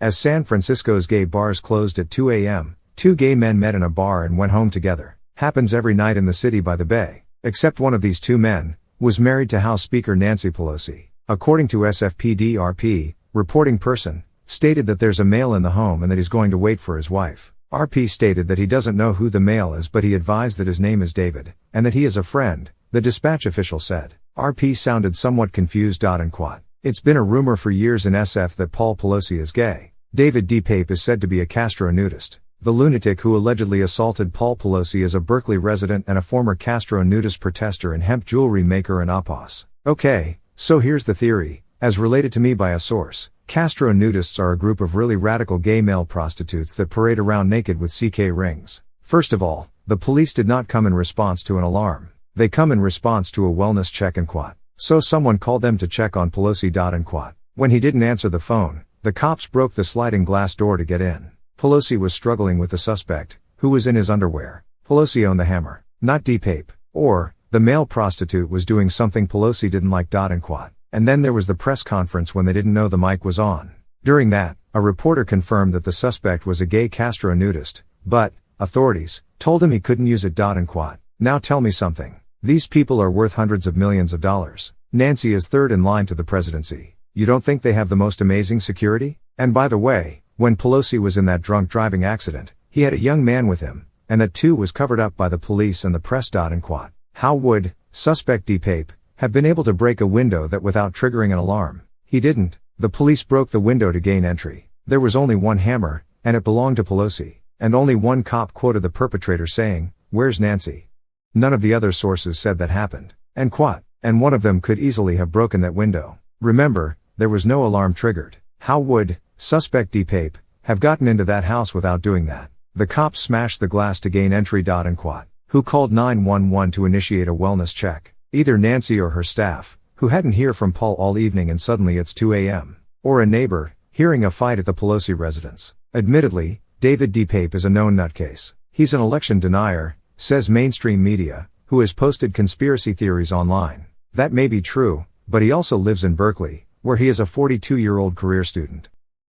As San Francisco's gay bars closed at 2 a.m., two gay men met in a bar and went home together. Happens every night in the city by the bay. Except one of these two men was married to House Speaker Nancy Pelosi. According to SFPD-RP, reporting person stated that there's a male in the home and that he's going to wait for his wife. RP stated that he doesn't know who the male is, but he advised that his name is David, and that he is a friend, the dispatch official said. RP sounded somewhat confused. It's been a rumor for years in SF that Paul Pelosi is gay. David D. Pape is said to be a Castro nudist. The lunatic who allegedly assaulted Paul Pelosi is a Berkeley resident and a former Castro nudist protester and hemp jewelry maker in Apos. Okay, so here's the theory, as related to me by a source. Castro nudists are a group of really radical gay male prostitutes that parade around naked with CK rings. First of all, the police did not come in response to an alarm. They come in response to a wellness check . So someone called them to check on Pelosi . When he didn't answer the phone, the cops broke the sliding glass door to get in. Pelosi was struggling with the suspect, who was in his underwear. Pelosi owned the hammer, not D. Pape. Or, the male prostitute was doing something Pelosi didn't like . And then there was the press conference when they didn't know the mic was on. During that, a reporter confirmed that the suspect was a gay Castro nudist, but authorities told him he couldn't use it . Now tell me something. These people are worth hundreds of millions of dollars. Nancy is third in line to the presidency. You don't think they have the most amazing security? And by the way, when Pelosi was in that drunk driving accident, he had a young man with him, and that too was covered up by the police and the press . How would suspect D. Pape have been able to break a window that without triggering an alarm? He didn't. The police broke the window to gain entry. There was only one hammer, and it belonged to Pelosi. And only one cop quoted the perpetrator saying, "Where's Nancy?" None of the other sources said that happened. And one of them could easily have broken that window. Remember, there was no alarm triggered. How would suspect D. Pape have gotten into that house without doing that? The cops smashed the glass to gain entry. Who called 911 to initiate a wellness check? Either Nancy or her staff, who hadn't heard from Paul all evening and suddenly it's 2 a.m. Or a neighbor, hearing a fight at the Pelosi residence. Admittedly, David D. Pape is a known nutcase. He's an election denier, says mainstream media, who has posted conspiracy theories online. That may be true, but he also lives in Berkeley, where he is a 42-year-old career student.